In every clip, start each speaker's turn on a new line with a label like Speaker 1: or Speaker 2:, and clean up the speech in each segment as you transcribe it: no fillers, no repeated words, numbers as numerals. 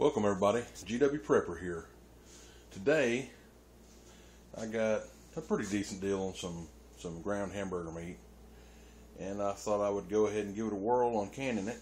Speaker 1: Welcome everybody, GW Prepper here. Today I got a pretty decent deal on some ground hamburger meat, and I thought I would go ahead and give it a whirl on canning it.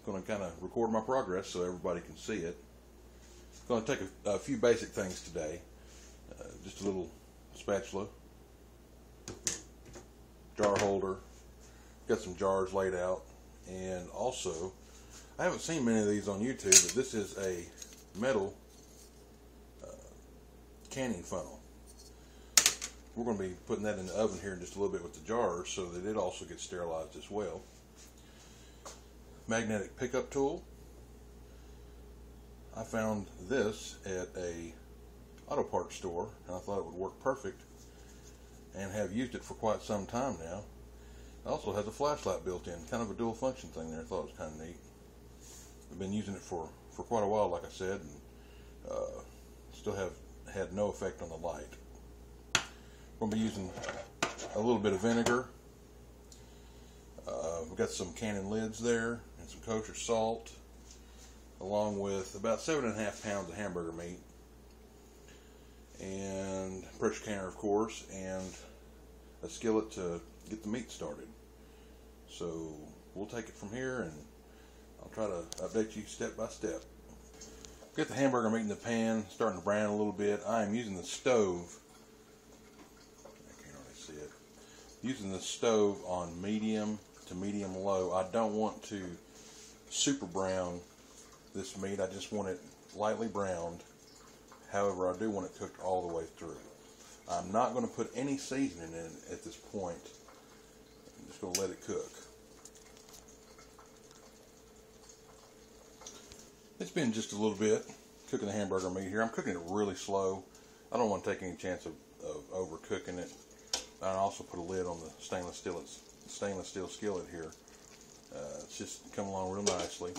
Speaker 1: Going to kind of record my progress so everybody can see it. Going to take a few basic things today. Just a little spatula, jar holder, got some jars laid out, and also I haven't seen many of these on YouTube, but this is a metal canning funnel. We're going to be putting that in the oven here in just a little bit with the jars so that it also gets sterilized as well. Magnetic pickup tool. I found this at a auto parts store, and I thought it would work perfect, and have used it for quite some time now. It also has a flashlight built in, kind of a dual function thing there. I thought it was kind of neat. I've been using it for quite a while, like I said, and still have had no effect on the light. We'll be using a little bit of vinegar. We've got some canning lids there and some kosher salt, along with about 7.5 pounds of hamburger meat, and pressure canner, of course, and a skillet to get the meat started. So we'll take it from here, and I'll try to update you step by step. Get the hamburger meat in the pan, starting to brown a little bit. I am using the stove. I can't really see it. Using the stove on medium to medium low. I don't want to super brown this meat. I just want it lightly browned. However, I do want it cooked all the way through. I'm not going to put any seasoning in at this point. I'm just going to let it cook. It's been just a little bit cooking the hamburger meat here. I'm cooking it really slow. I don't want to take any chance of overcooking it. I also put a lid on the stainless steel skillet here. It's just come along real nicely.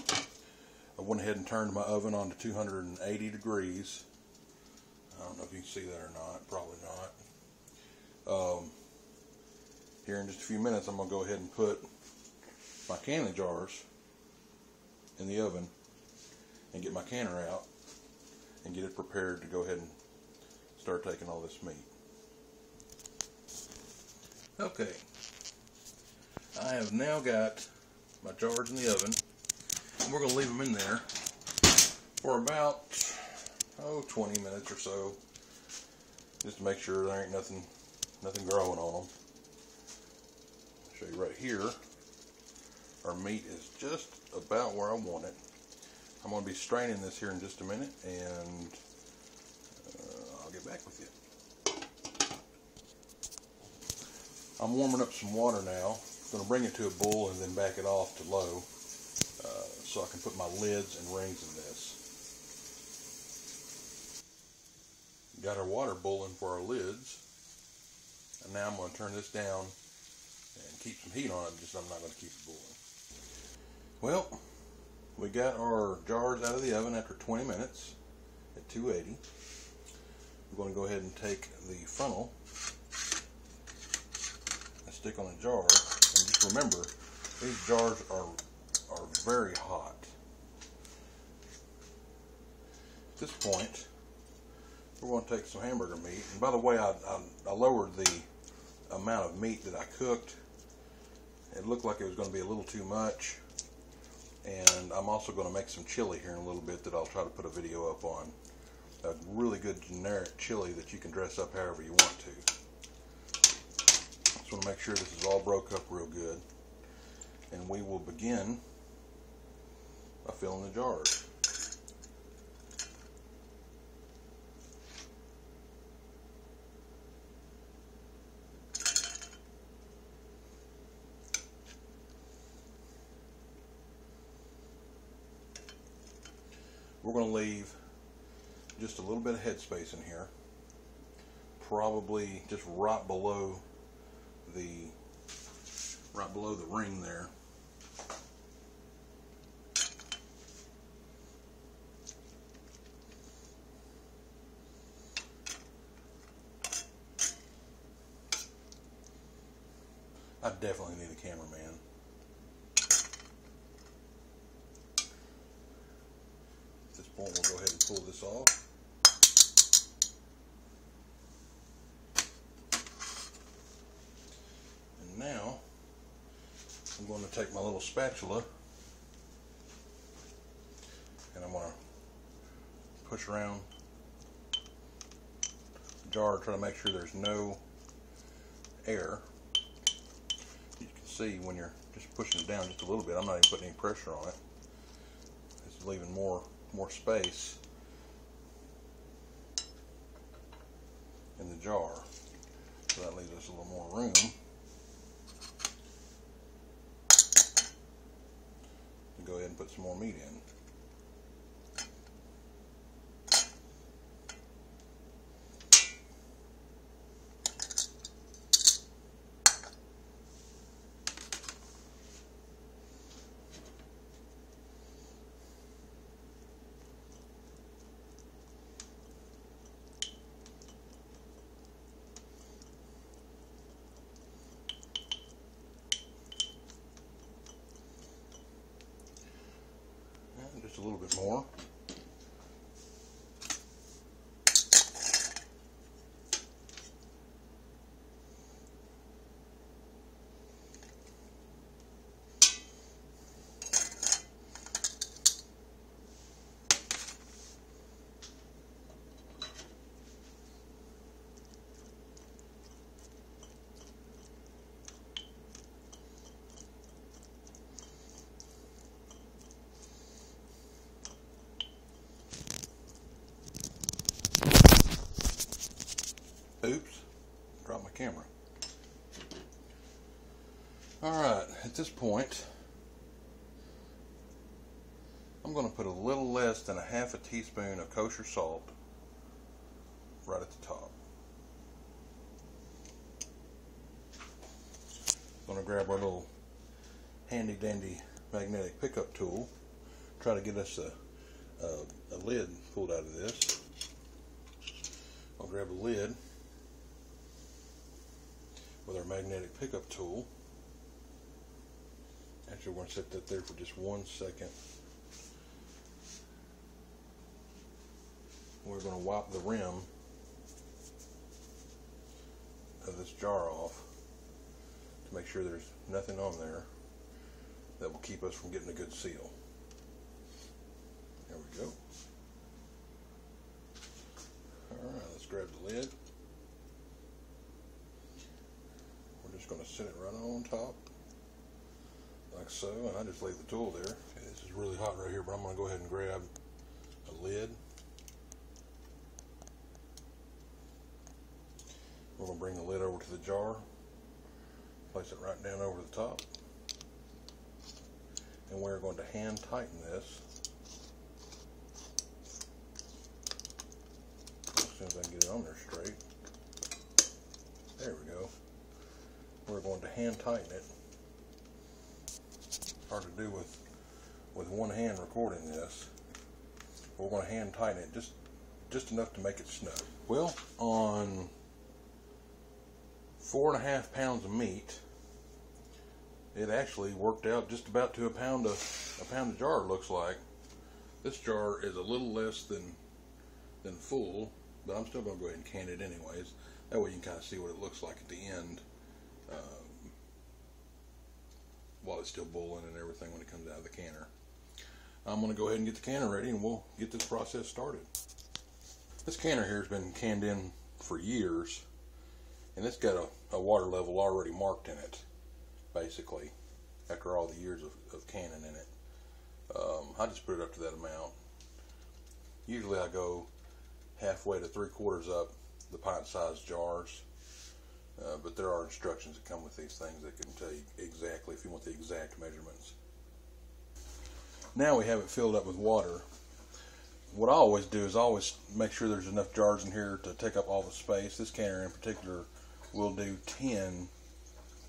Speaker 1: I went ahead and turned my oven on to 280 degrees. I don't know if you can see that or not. Probably not. Here in just a few minutes, I'm going to go ahead and put my canning jars in the oven and get my canner out and get it prepared to go ahead and start taking all this meat. Okay, I have now got my jars in the oven, and we're going to leave them in there for about 20 minutes or so, just to make sure there ain't nothing growing on them. I'll show you right here. Our meat is just about where I want it. I'm going to be straining this here in just a minute, and I'll get back with you. I'm warming up some water now. I'm going to bring it to a boil and then back it off to low so I can put my lids and rings in this. Got our water boiling for our lids, and now I'm going to turn this down and keep some heat on it, just I'm not going to keep it boiling. Well, we got our jars out of the oven after 20 minutes at 280. We're going to go ahead and take the funnel and stick on a jar. And just remember, these jars are very hot. At this point, we're going to take some hamburger meat. And by the way, I lowered the amount of meat that I cooked. It looked like it was going to be a little too much. And I'm also going to make some chili here in a little bit that I'll try to put a video up on. A really good generic chili that you can dress up however you want to. Just want to make sure this is all broke up real good. And we will begin by filling the jars. We're going to leave just a little bit of headspace in here, probably just right below the ring there. I definitely need a cameraman. pull this off. And now I'm going to take my little spatula and I'm going to push around the jar, try to make sure there's no air. You can see when you're just pushing it down just a little bit, I'm not even putting any pressure on it. It's leaving more space in the jar. So that leaves us a little more room to go ahead and put some more meat in. Just a little bit more. Oops, dropped my camera. Alright, at this point, I'm going to put a little less than a half a teaspoon of kosher salt right at the top. I'm going to grab our little handy dandy magnetic pickup tool, try to get us a lid pulled out of this. I'll grab a lid with our magnetic pickup tool. Actually, we're going to set that there for just 1 second. We're going to wipe the rim of this jar off to make sure there's nothing on there that will keep us from getting a good seal. There we go. Alright, let's grab the lid. We're just going to set it right on top, like so, and I just leave the tool there. Okay, this is really hot right here, but I'm going to go ahead and grab a lid. We're going to bring the lid over to the jar, place it right down over the top, and we're going to hand tighten this as soon as I can get it on there straight. There we go. We're going to hand tighten it. Hard to do with one hand recording this. We're going to hand tighten it just enough to make it snug. Well, on 4.5 pounds of meat, it actually worked out just about to a pound a jar, it looks like. This jar is a little less than full, but I'm still going to go ahead and can it anyways. That way you can kind of see what it looks like at the end while it's still boiling and everything when it comes out of the canner. I'm going to go ahead and get the canner ready and we'll get this process started. This canner here has been canned in for years, and it's got a water level already marked in it, basically, after all the years of canning in it. I just put it up to that amount. Usually I go halfway to 3/4 up the pint-sized jars, but there are instructions that come with these things that can tell you exactly if you want the exact measurements. Now we have it filled up with water. What I always do is I always make sure there's enough jars in here to take up all the space. This canner in particular will do 10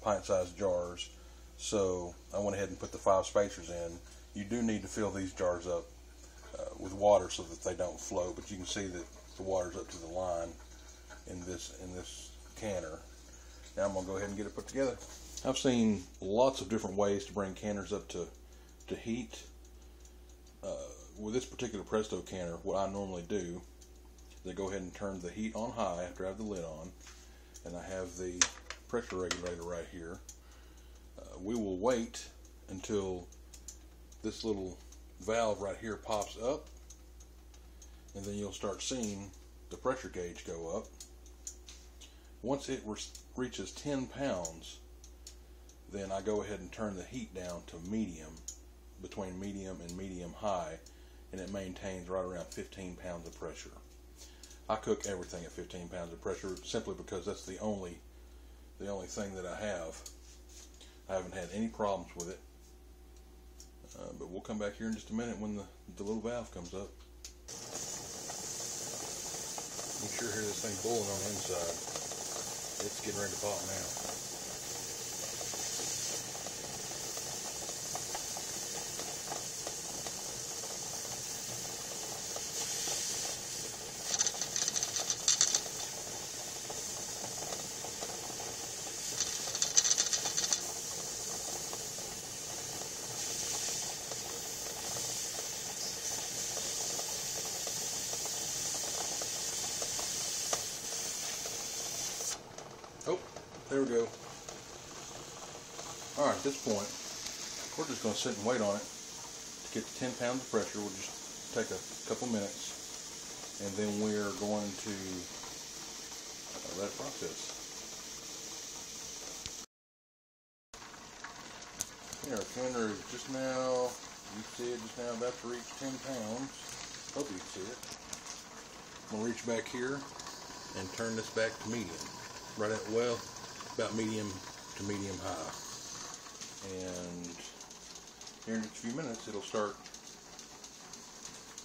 Speaker 1: pint-sized jars, so I went ahead and put the 5 spacers in. You do need to fill these jars up with water so that they don't float, but you can see that the water's up to the line in this canner. Now I'm going to go ahead and get it put together. I've seen lots of different ways to bring canners up to heat. with this particular Presto canner, what I normally do is I go ahead and turn the heat on high after I have the lid on, and I have the pressure regulator right here. We will wait until this little valve right here pops up, and then you'll start seeing the pressure gauge go up. Once it reaches 10 pounds, then I go ahead and turn the heat down to medium, between medium and medium high, and it maintains right around 15 pounds of pressure. I cook everything at 15 pounds of pressure simply because that's the only thing that I have. I haven't had any problems with it, but we'll come back here in just a minute when the little valve comes up. You sure hear this thing boiling on the inside. It's getting ready to pop now. Oh, there we go. Alright, at this point, we're just going to sit and wait on it to get to 10 pounds of pressure. We'll just take a couple minutes, and then we're going to let it process. Okay, our canner is just now, you see it just now about to reach 10 pounds. Hope you can see it. I'm going to reach back here and turn this back to medium. Right at, well, about medium to medium high. And here in just a few minutes it'll start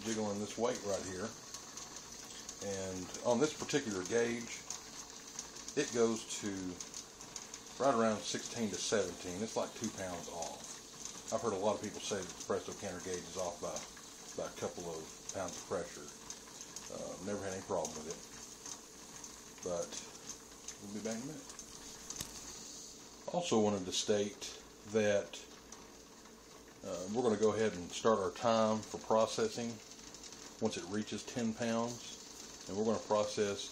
Speaker 1: jiggling this weight right here. And on this particular gauge, it goes to right around 16 to 17. It's like 2 pounds off. I've heard a lot of people say that the Presto canner gauge is off by a couple of pounds of pressure. Never had any problem with it. But we'll be back in a minute. Also wanted to state that we're going to go ahead and start our time for processing once it reaches 10 pounds. And we're going to process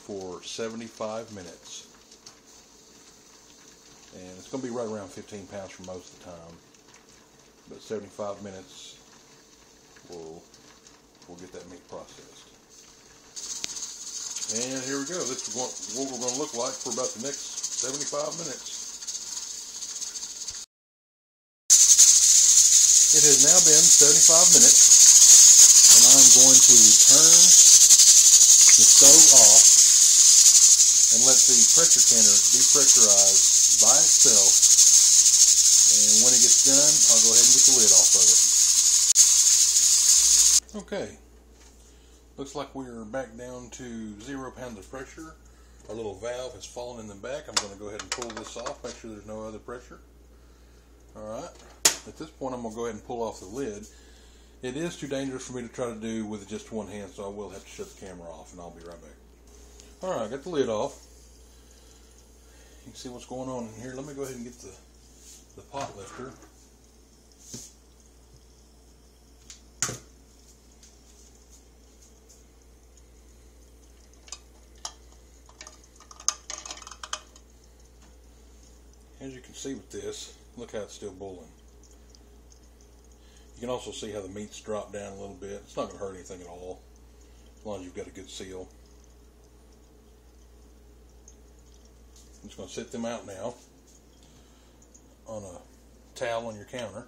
Speaker 1: for 75 minutes. And it's going to be right around 15 pounds for most of the time. But 75 minutes we'll get that meat processed. And here we go. This is what we're going to look like for about the next 75 minutes. It has now been 75 minutes, and I'm going to turn the stove off and let the pressure canner depressurize by itself. And when it gets done, I'll go ahead and get the lid off of it. Okay. Looks like we're back down to 0 pounds of pressure. Our little valve has fallen in the back. I'm going to go ahead and pull this off, make sure there's no other pressure. Alright, at this point I'm going to go ahead and pull off the lid. It is too dangerous for me to try to do with just one hand, so I will have to shut the camera off, and I'll be right back. Alright, I got the lid off. You can see what's going on in here. Let me go ahead and get the pot lifter. As you can see with this, look how it's still boiling. You can also see how the meat's dropped down a little bit. It's not going to hurt anything at all, as long as you've got a good seal. I'm just going to set them out now on a towel on your counter.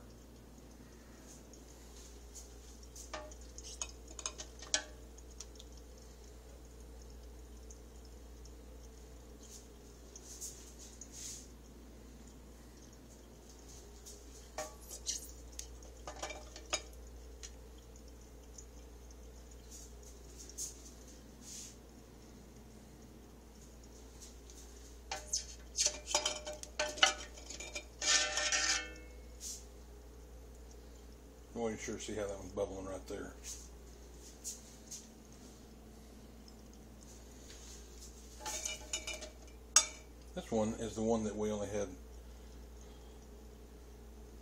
Speaker 1: Well, you sure see how that one's bubbling right there. This one is the one that we only had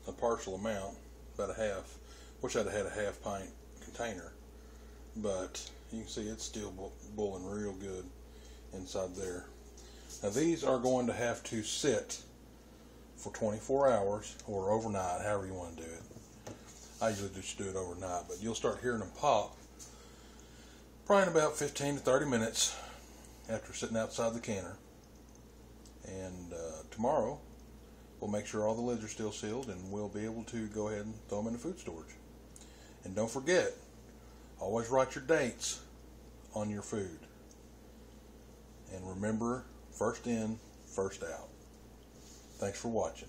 Speaker 1: a partial amount, about a half. Wish I'd have had a half pint container, but you can see it's still boiling real good inside there. Now these are going to have to sit for 24 hours or overnight, however you want to do it. I usually just do it overnight, but you'll start hearing them pop probably in about 15 to 30 minutes after sitting outside the canner. And tomorrow we'll make sure all the lids are still sealed, and we'll be able to go ahead and throw them in the food storage. And don't forget, always write your dates on your food. And remember, first in, first out. Thanks for watching.